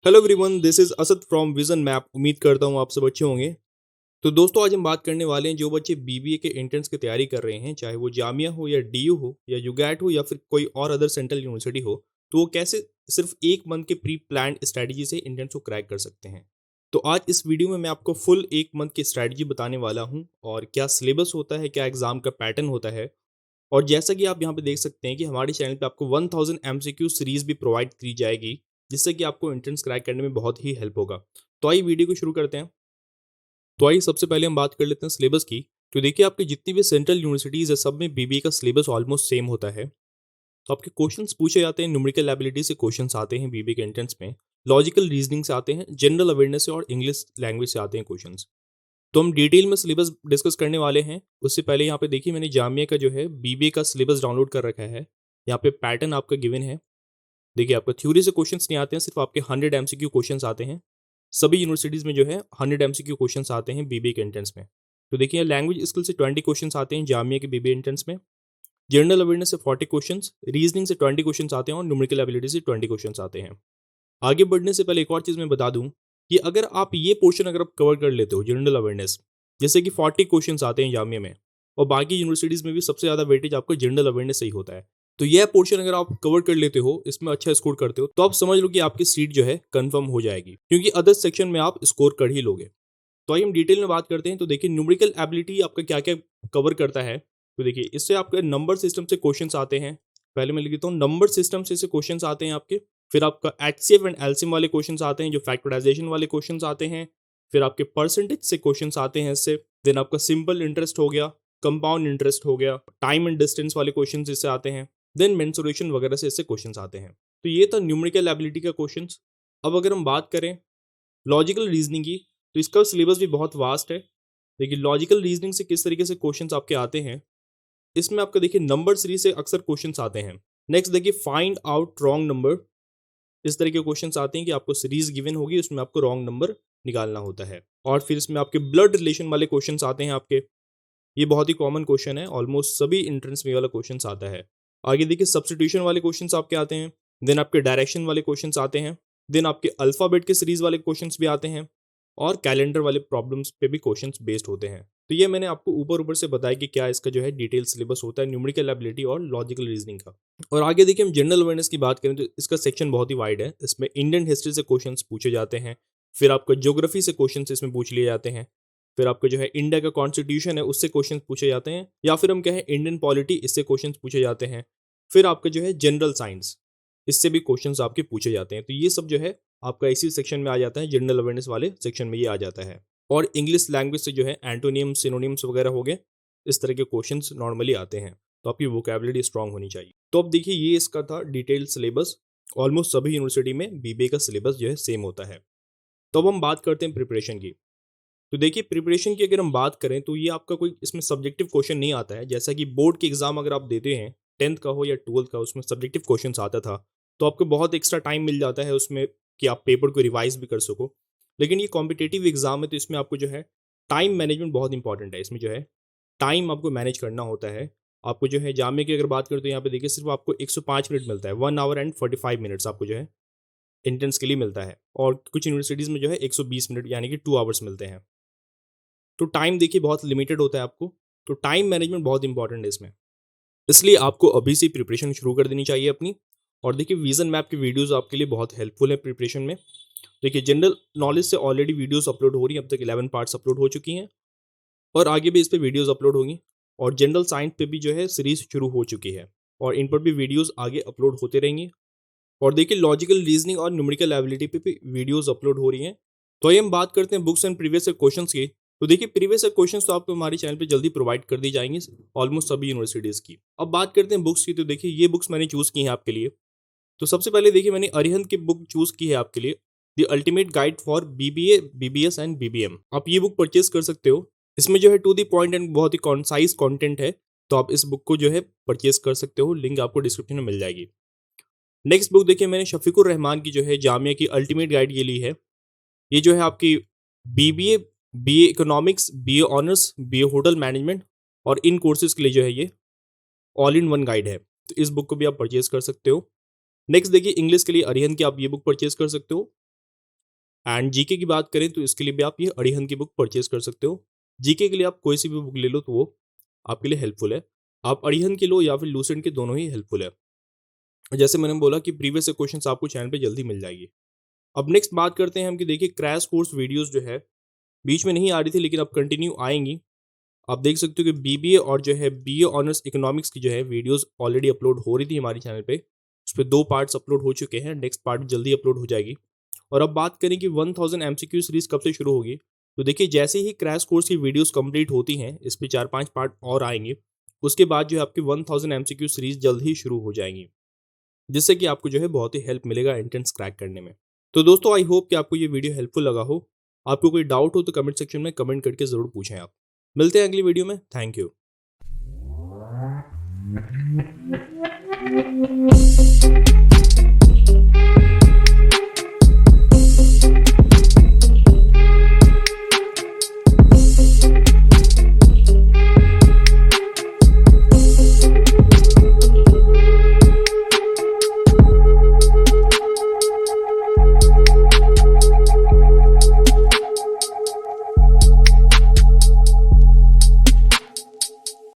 Hello everyone, this is Asad from vision map. उम्मीद करता हूँ आप सब अच्छे होंगे। तो दोस्तों, आज हम बात करने वाले हैं जो बच्चे बीबीए के एंट्रेंस की तैयारी कर रहे हैं, चाहे वो जामिया हो या डीयू हो या यूगैट हो या फिर कोई और अदर सेंट्रल यूनिवर्सिटी हो, तो वो कैसे सिर्फ एक मंथ के प्री प्लान्ड स्ट्रैटेजी से एंट्रेंस को क्रैक कर सकते हैं। तो आज इस वीडियो में मैं आपको फुल एक मंथ की स्ट्रैटेजी बताने वाला हूँ, और क्या सिलेबस होता है, क्या एग्जाम का पैटर्न होता है। और जैसा कि आप यहाँ पे देख सकते हैं कि हमारे चैनल पे आपको 1000 एमसीक्यू सीरीज भी प्रोवाइड की जाएगी, जिससे कि आपको एंट्रेंस क्रैक करने में बहुत ही हेल्प होगा। तो आइए वीडियो को शुरू करते हैं। तो आइए सबसे पहले हम बात कर लेते हैं सिलेबस की। तो देखिए, आपकी जितनी भी सेंट्रल यूनिवर्सिटीज है, सब में बीबीए का सिलेबस ऑलमोस्ट सेम होता है। तो आपके क्वेश्चंस पूछे जाते हैं, न्यूमेरिकल एबिलिटी से क्वेश्चंस आते हैं बीबीए के एंट्रेंस में, लॉजिकल रीजनिंग से आते हैं, जनरल अवेयरनेस से और इंग्लिश लैंग्वेज से आते हैं क्वेश्चंस। तो हम डिटेल में सिलेबस डिस्कस करने वाले हैं। उससे पहले यहाँ पे देखिए, मैंने जामिया का जो है बीबीए का सिलेबस डाउनलोड कर रखा है। यहाँ पे पैटर्न आपका गिवन है। देखिए, आपका थ्योरी से क्वेश्चंस नहीं आते हैं, सिर्फ आपके 100 एमसीक्यू क्वेश्चंस आते हैं। सभी यूनिवर्सिटीज में जो है 100 एमसीक्यू क्वेश्चंस आते हैं बीबीए के एंट्रेंस में। तो देखिए, लैंग्वेज स्किल से 20 क्वेश्चंस आते हैं जामिया के बीबीए एंट्रेंस में। जनरल अवेयरनेस से 40 क्वेश्चंस, रीजनिंग से 20 क्वेश्चंस आते हैं और न्यूमेरिकल एबिलिटी से 20 क्वेश्चंस आते हैं। आगे बढ़ने से पहले एक और चीज मैं बता दूं कि अगर आप ये पोर्शन अगर आप कवर कर लेते हो, जनरल अवेयरनेस, जैसे कि 40 क्वेश्चंस आते हैं जामिया में, और बाकी यूनिवर्सिटीज में भी सबसे ज्यादा वेटेज आपको जनरल अवेयरनेस से ही होता है। तो यह पोर्शन अगर आप कवर कर लेते हो, इसमें अच्छा स्कोर करते हो, तो आप समझ लो कि आपकी सीट जो है कंफर्म हो जाएगी, क्योंकि अदर सेक्शन में आप स्कोर कर ही लोगे। तो आइए हम डिटेल में बात करते हैं। तो देखिए, न्यूमेरिकल एबिलिटी आपका क्या क्या कवर करता है। तो देखिए, इससे आपके नंबर सिस्टम से क्वेश्चंस आते हैं। पहले मैं लिख देता हूँ, नंबर सिस्टम से क्वेश्चंस आते हैं आपके। फिर आपका एचसीएफ एंड एलसीएम वाले क्वेश्चंस आते हैं, जो फैक्टराइजेशन वाले क्वेश्चंस आते हैं। फिर आपके परसेंटेज से क्वेश्चंस आते हैं इससे। देन आपका सिंपल इंटरेस्ट हो गया, कंपाउंड इंटरेस्ट हो गया, टाइम एंड डिस्टेंस वाले क्वेश्चंस इससे आते हैं। देन मेंसुरेशन वगैरह से इससे क्वेश्चंस आते हैं। तो ये था न्यूमेरिकल एबिलिटी का क्वेश्चंस। अब अगर हम बात करें लॉजिकल रीजनिंग की, तो इसका सिलेबस भी बहुत वास्ट है। देखिए, लॉजिकल रीजनिंग से किस तरीके से क्वेश्चंस आपके आते हैं। इसमें आपका देखिए, नंबर सीरीज से अक्सर क्वेश्चंस आते हैं। नेक्स्ट देखिए, फाइंड आउट रॉन्ग नंबर। इस तरह के क्वेश्चंस आते हैं कि आपको सीरीज गिवन होगी, उसमें आपको रॉन्ग नंबर निकालना होता है। और फिर इसमें आपके ब्लड रिलेशन वाले क्वेश्चंस आते हैं आपके। ये बहुत ही कॉमन क्वेश्चन है, ऑलमोस्ट सभी एंट्रेंस में वाला क्वेश्चन आता है। आगे देखिए, सब्स्टिट्यूशन वाले क्वेश्चंस आपके आते हैं। देन आपके डायरेक्शन वाले क्वेश्चंस आते हैं। देन आपके अल्फाबेट के सीरीज वाले क्वेश्चंस भी आते हैं। और कैलेंडर वाले प्रॉब्लम्स पे भी क्वेश्चंस बेस्ड होते हैं। तो ये मैंने आपको ऊपर ऊपर से बताया कि क्या इसका जो है डिटेल सिलेबस होता है न्यूमेरिकल एबिलिटी और लॉजिकल रीजनिंग का। और आगे देखिए, हम जनरल अवेयरनेस की बात करें तो इसका सेक्शन बहुत ही वाइड है। इसमें इंडियन हिस्ट्री से क्वेश्चंस पूछे जाते हैं। फिर आपका ज्योग्राफी से क्वेश्चंस इसमें पूछ लिए जाते हैं। फिर आपका जो है इंडिया का कॉन्स्टिट्यूशन है, उससे क्वेश्चंस पूछे जाते हैं, या फिर हम कहें इंडियन पॉलिटी, इससे क्वेश्चंस पूछे जाते हैं। फिर आपका जो है जनरल साइंस, इससे भी क्वेश्चंस आपके पूछे जाते हैं। तो ये सब जो है आपका इसी सेक्शन में आ जाता है, जनरल अवेयरनेस वाले सेक्शन में ये आ जाता है। और इंग्लिश लैंग्वेज से जो है एंटोनियम, सिनोनिम्स वगैरह हो गए, इस तरह के क्वेश्चंस नॉर्मली आते हैं। तो आपकी वोकैबुलरी स्ट्रांग होनी चाहिए। तो अब देखिए, ये इसका था डिटेल्ड सिलेबस। ऑलमोस्ट सभी यूनिवर्सिटी में बीबीए का सिलेबस जो है सेम होता है। तो अब हम बात करते हैं प्रिपरेशन की। तो देखिए, प्रिपरेशन की अगर हम बात करें तो ये आपका कोई इसमें सब्जेक्टिव क्वेश्चन नहीं आता है। जैसा कि बोर्ड के एग्जाम अगर आप देते हैं, 10th का हो या 12th का, उसमें सब्जेक्टिव क्वेश्चन आता था, तो आपको बहुत एक्स्ट्रा टाइम मिल जाता है उसमें कि आप पेपर को रिवाइज भी कर सको। लेकिन ये कॉम्पिटेटिव एग्जाम है, तो इसमें आपको जो है टाइम मैनेजमेंट बहुत इंपॉर्टेंट है। इसमें जो है टाइम आपको मैनेज करना होता है। आपको जो है जामे की अगर बात करें तो यहाँ पे देखिए, सिर्फ आपको 105 मिनट मिलता है, 1 आवर एंड 45 मिनट्स आपको जो है एंट्रेंस के लिए मिलता है। और कुछ यूनिवर्सिटीज़ में जो है 120 मिनट यानी कि 2 आवर्स मिलते हैं। तो टाइम देखिए बहुत लिमिटेड होता है आपको। तो टाइम मैनेजमेंट बहुत इंपॉर्टेंट है इसमें, इसलिए आपको अभी से प्रिपरेशन शुरू कर देनी चाहिए अपनी। और देखिए, विजन मैप की वीडियोस आपके लिए बहुत हेल्पफुल है प्रिपरेशन में। देखिए, जनरल नॉलेज से ऑलरेडी वीडियोस अपलोड हो रही हैं, अब तक 11 पार्ट्स अपलोड हो चुकी हैं, और आगे भी इस पे वीडियोस अपलोड होंगी। और जनरल साइंस पे भी जो है सीरीज शुरू हो चुकी है, और इन पर भी वीडियोस आगे अपलोड होते रहेंगे। और देखिए, लॉजिकल रीजनिंग और न्यूमेरिकल एबिलिटी पे भी वीडियोस अपलोड हो रही हैं। तो आइए हम बात करते हैं बुक्स एंड प्रीवियस क्वेश्चंस की। तो देखिए, प्रीवियस क्वेश्चंस तो आपको हमारे चैनल पे जल्दी प्रोवाइड कर दी जाएंगे, ऑलमोस्ट सभी यूनिवर्सिटीज़ की। अब बात करते हैं बुक्स की। तो देखिए, ये बुक्स मैंने चूज़ की हैं आपके लिए। तो सबसे पहले देखिए, मैंने अरिहंत की बुक चूज़ की है आपके लिए, the ultimate guide for BBA, BBS and BBM. आप ये बुक परचेज कर सकते हो। इसमें जो है टू द पॉइंट एंड बहुत ही कॉन्साइज कंटेंट है। तो आप इस बुक को जो है परचेज कर सकते हो, लिंक आपको डिस्क्रिप्शन में मिल जाएगी। नेक्स्ट बुक देखिए, मैंने शफीकुर रहमान की जो है जामिया की अल्टीमेट गाइड ये ली है। ये जो है आपकी BBA, BA economics, BA honours, BA hotel management और इन कोर्सेज के लिए जो है ये ऑल इन वन गाइड है। तो इस बुक को भी आप परचेज कर सकते हो। नेक्स्ट देखिए, इंग्लिश के लिए अरिहंत की आप ये बुक परचेज कर सकते हो। एंड जीके की बात करें तो इसके लिए भी आप ये अरिहंत की बुक परचेज कर सकते हो। जीके के लिए आप कोई सी भी बुक ले लो तो वो आपके लिए हेल्पफुल है। आप अरिहंत की लो या फिर लूसेंट के, दोनों ही हेल्पफुल है। जैसे मैंने बोला कि प्रीवियस क्वेश्चन आपको चैनल पे जल्दी मिल जाएगी। अब नेक्स्ट बात करते हैं हम कि देखिए क्रैश कोर्स वीडियोस जो है बीच में नहीं आ रही थी लेकिन अब कंटिन्यू आएंगी। आप देख सकते हो कि बीबीए और जो है बीए ऑनर्स इकोनॉमिक्स की जो है वीडियोस ऑलरेडी अपलोड हो रही थी हमारे चैनल पे। उस पर 2 पार्ट्स अपलोड हो चुके हैं, नेक्स्ट पार्ट जल्दी अपलोड हो जाएगी। और अब बात करें कि 1000 एमसीक्यू सीरीज कब से शुरू होगी, तो देखिए जैसे ही क्रैश कोर्स की वीडियोस कंप्लीट होती हैं इस पे 4-5 पार्ट और आएंगे। उसके बाद जो है आपकी 1000 एमसीक्यू सीरीज जल्द ही शुरू हो जाएंगी, जिससे कि आपको जो है बहुत ही हेल्प मिलेगा एंट्रेंस क्रैक करने में। तो दोस्तों आई होप कि आपको ये वीडियो हेल्पफुल लगा हो। आपको कोई डाउट हो तो कमेंट सेक्शन में कमेंट करके जरूर पूछें। आप मिलते हैं अगली वीडियो में। Thank you.